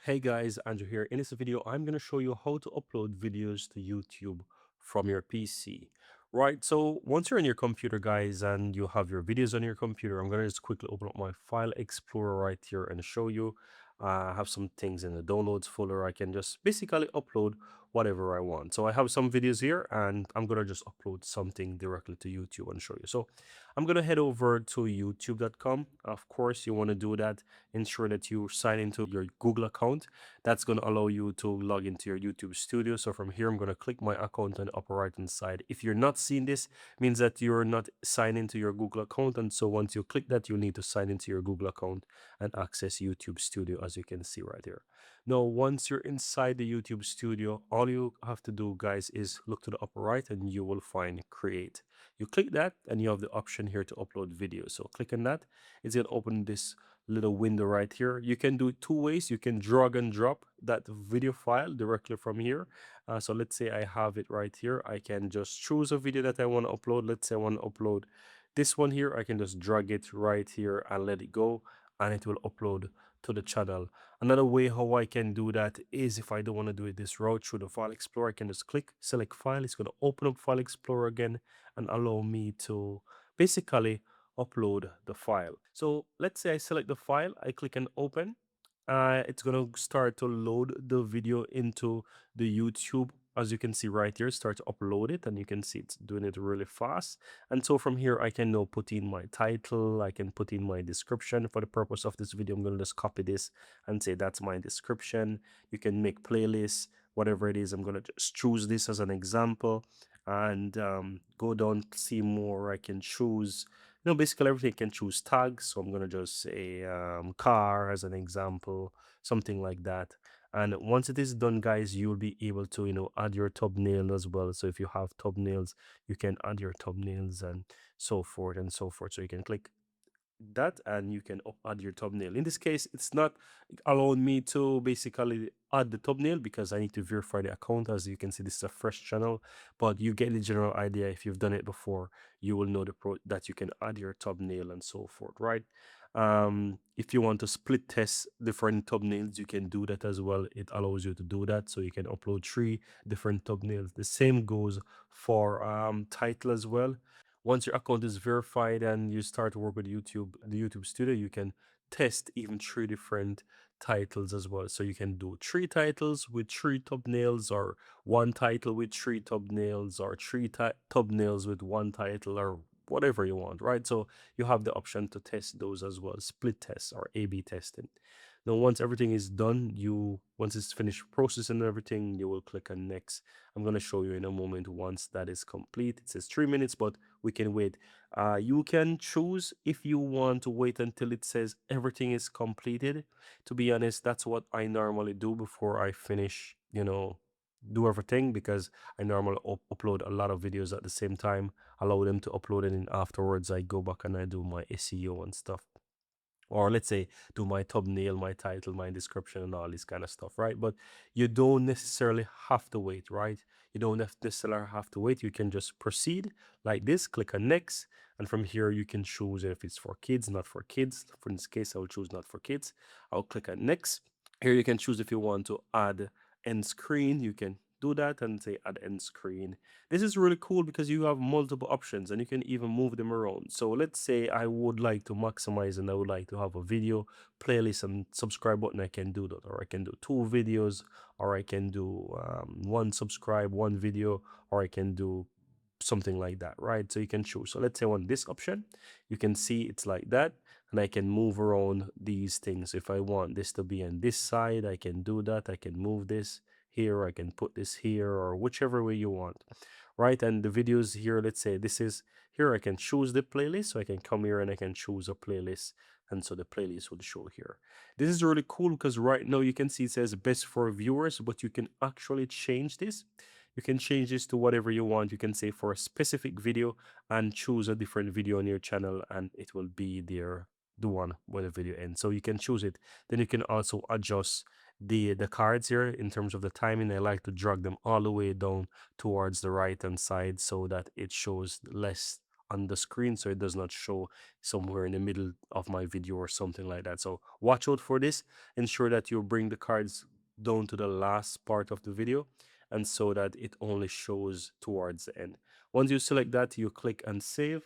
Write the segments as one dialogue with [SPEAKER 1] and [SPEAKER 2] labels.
[SPEAKER 1] Hey guys, Andrew here. In this video, I'm going to show you how to upload videos to YouTube from your PC. Right, so once you're on your computer, guys, and you have your videos on your computer, I'm going to just quickly open up my file explorer right here and show you. I have some things in the downloads folder. I can just basically upload whatever I want. So I have some videos here and I'm going to just upload something directly to YouTube and show you. So I'm going to head over to youtube.com. Of course, you want to do that. Ensure that you sign into your Google account. That's going to allow you to log into your YouTube studio. So from here, I'm going to click my account on the upper right hand side. If you're not seeing this, means that you're not signed into your Google account. And so once you click that, you need to sign into your Google account and access YouTube Studio, as you can see right here. Now, once you're inside the YouTube Studio, all you have to do, guys, is look to the upper right and you will find Create. You click that and you have the option here to upload video. So click on that. It's going to open this little window right here. You can do it two ways. You can drag and drop that video file directly from here. So let's say I have it right here. I can just choose a video that I want to upload. Let's say I want to upload this one here. I can just drag it right here and let it go, and it will upload to the channel. Another way how I can do that is if I don't want to do it this route through the file explorer, I can just click select file. It's going to open up file explorer again and allow me to basically upload the file. So let's say I select the file, I click on open. It's gonna start to load the video into the YouTube. As you can see right here, start to upload it, and you can see it's doing it really fast. And so from here, I can now put in my title, I can put in my description. For the purpose of this video, I'm gonna just copy this and say that's my description. You can make playlists, whatever it is. I'm gonna just choose this as an example and go down, see more. I can choose basically everything. Can choose tags. So I'm gonna just say car as an example, something like that. And once it is done, guys, you'll be able to add your thumbnail as well. So if you have thumbnails, you can add your thumbnails and so forth and so forth. So you can click that and you can add your thumbnail. In this case, it's not allowing me to basically add the thumbnail because I need to verify the account. As you can see, this is a fresh channel, but you get the general idea. If you've done it before, you will know that you can add your thumbnail and so forth, right? If you want to split test different thumbnails, you can do that as well. It allows you to do that, so you can upload 3 different thumbnails. The same goes for title as well. Once your account is verified and you start to work with YouTube, the YouTube Studio, you can test even 3 different titles as well. So you can do 3 titles with 3 thumbnails, or 1 title with 3 thumbnails, or 3 thumbnails with 1 title, or whatever you want, right? So you have the option to test those as well, split tests or A/B testing. Now, once everything is done, once it's finished processing everything, you will click on next. I'm going to show you in a moment once that is complete. It says 3 minutes, but we can wait. You can choose if you want to wait until it says everything is completed. To be honest, that's what I normally do before I finish, do everything, because I normally upload a lot of videos at the same time, allow them to upload it, and afterwards I go back and I do my SEO and stuff, or let's say do my thumbnail, my title, my description, and all this kind of stuff, right? But you don't necessarily have to wait, right? You don't necessarily have to wait. You can just proceed like this, click on next, and from here you can choose if it's for kids, not for kids. For this case, I will choose not for kids. I'll click on next. Here you can choose if you want to add end screen. You can do that and say add end screen. This is really cool because you have multiple options and you can even move them around. So let's say I would like to maximize and I would like to have a video playlist and subscribe button. I can do that, or I can do 2 videos, or I can do 1 subscribe, 1 video, or I can do something like that, right? So you can choose. So let's say I want this option. You can see it's like that, and I can move around these things. If I want this to be on this side, I can do that. I can move this here, I can put this here, or whichever way you want, right? And the videos here, let's say this is here, I can choose the playlist. So I can come here and I can choose a playlist, and so the playlist will show here. This is really cool because right now you can see it says best for viewers, but you can actually change this. You can change this to whatever you want. You can say for a specific video and choose a different video on your channel, and it will be there, the one where the video ends. So you can choose it. Then you can also adjust the cards here in terms of the timing. I like to drag them all the way down towards the right hand side so that it shows less on the screen so it does not show somewhere in the middle of my video or something like that. So watch out for this. Ensure that you bring the cards down to the last part of the video, and so that it only shows towards the end. Once you select that, you click and save.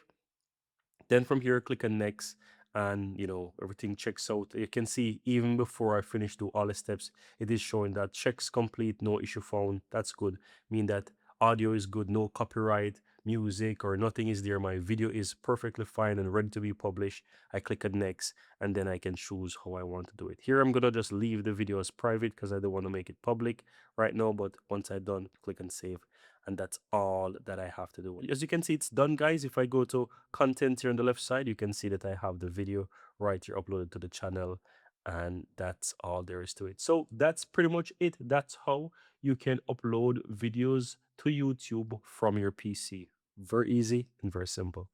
[SPEAKER 1] Then from here, click on next, and everything checks out. You can see even before I finish do all the steps, it is showing that checks complete, no issue found. That's good. Mean that audio is good, no copyright music or nothing is there. My video is perfectly fine and ready to be published. I click on next, and then I can choose how I want to do it. Here I'm gonna just leave the video as private because I don't want to make it public right now. But once I'm done, click and save, and that's all that I have to do. As you can see, it's done, guys. If I go to content here on the left side, you can see that I have the video right here uploaded to the channel, and that's all there is to it. So that's pretty much it. That's how you can upload videos to YouTube from your PC. Very easy and very simple.